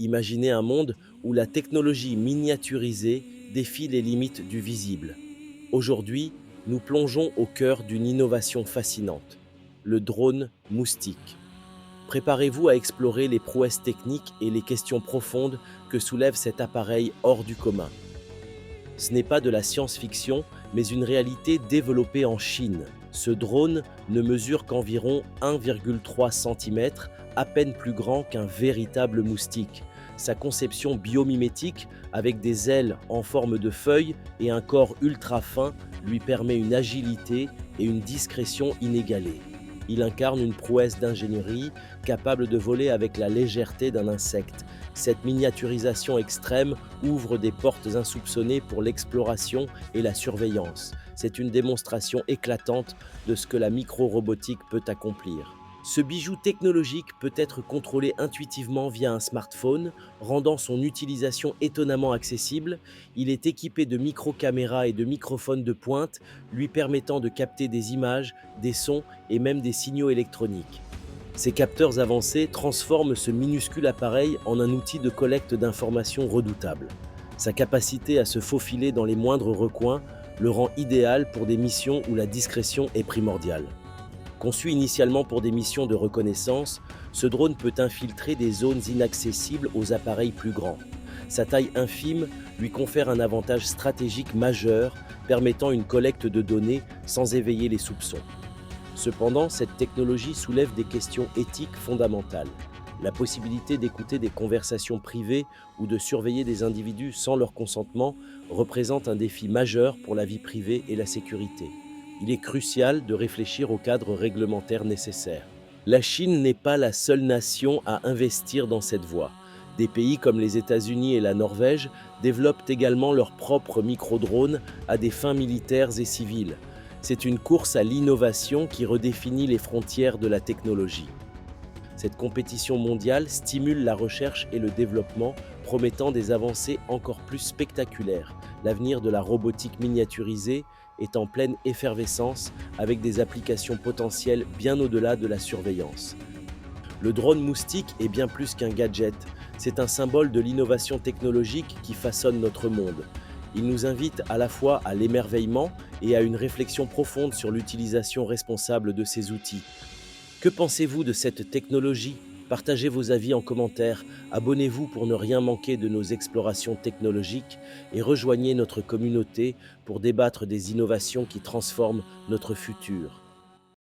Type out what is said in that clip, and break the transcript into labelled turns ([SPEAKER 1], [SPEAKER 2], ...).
[SPEAKER 1] Imaginez un monde où la technologie miniaturisée défie les limites du visible. Aujourd'hui, nous plongeons au cœur d'une innovation fascinante, le drone moustique. Préparez-vous à explorer les prouesses techniques et les questions profondes que soulève cet appareil hors du commun. Ce n'est pas de la science-fiction, mais une réalité développée en Chine. Ce drone ne mesure qu'environ 1,3 cm, à peine plus grand qu'un véritable moustique. Sa conception biomimétique, avec des ailes en forme de feuille et un corps ultra fin, lui permet une agilité et une discrétion inégalées. Il incarne une prouesse d'ingénierie, capable de voler avec la légèreté d'un insecte. Cette miniaturisation extrême ouvre des portes insoupçonnées pour l'exploration et la surveillance. C'est une démonstration éclatante de ce que la micro-robotique peut accomplir. Ce bijou technologique peut être contrôlé intuitivement via un smartphone, rendant son utilisation étonnamment accessible. Il est équipé de micro-caméras et de microphones de pointe, lui permettant de capter des images, des sons et même des signaux électroniques. Ces capteurs avancés transforment ce minuscule appareil en un outil de collecte d'informations redoutable. Sa capacité à se faufiler dans les moindres recoins le rend idéal pour des missions où la discrétion est primordiale. Conçu initialement pour des missions de reconnaissance, ce drone peut infiltrer des zones inaccessibles aux appareils plus grands. Sa taille infime lui confère un avantage stratégique majeur, permettant une collecte de données sans éveiller les soupçons. Cependant, cette technologie soulève des questions éthiques fondamentales. La possibilité d'écouter des conversations privées ou de surveiller des individus sans leur consentement représente un défi majeur pour la vie privée et la sécurité. Il est crucial de réfléchir au cadre réglementaire nécessaire. La Chine n'est pas la seule nation à investir dans cette voie. Des pays comme les États-Unis et la Norvège développent également leurs propres micro-drones à des fins militaires et civiles. C'est une course à l'innovation qui redéfinit les frontières de la technologie. Cette compétition mondiale stimule la recherche et le développement, promettant des avancées encore plus spectaculaires. L'avenir de la robotique miniaturisée est en pleine effervescence, avec des applications potentielles bien au-delà de la surveillance. Le drone moustique est bien plus qu'un gadget, c'est un symbole de l'innovation technologique qui façonne notre monde. Il nous invite à la fois à l'émerveillement et à une réflexion profonde sur l'utilisation responsable de ces outils. Que pensez-vous de cette technologie? Partagez vos avis en commentaire, abonnez-vous pour ne rien manquer de nos explorations technologiques et rejoignez notre communauté pour débattre des innovations qui transforment notre futur.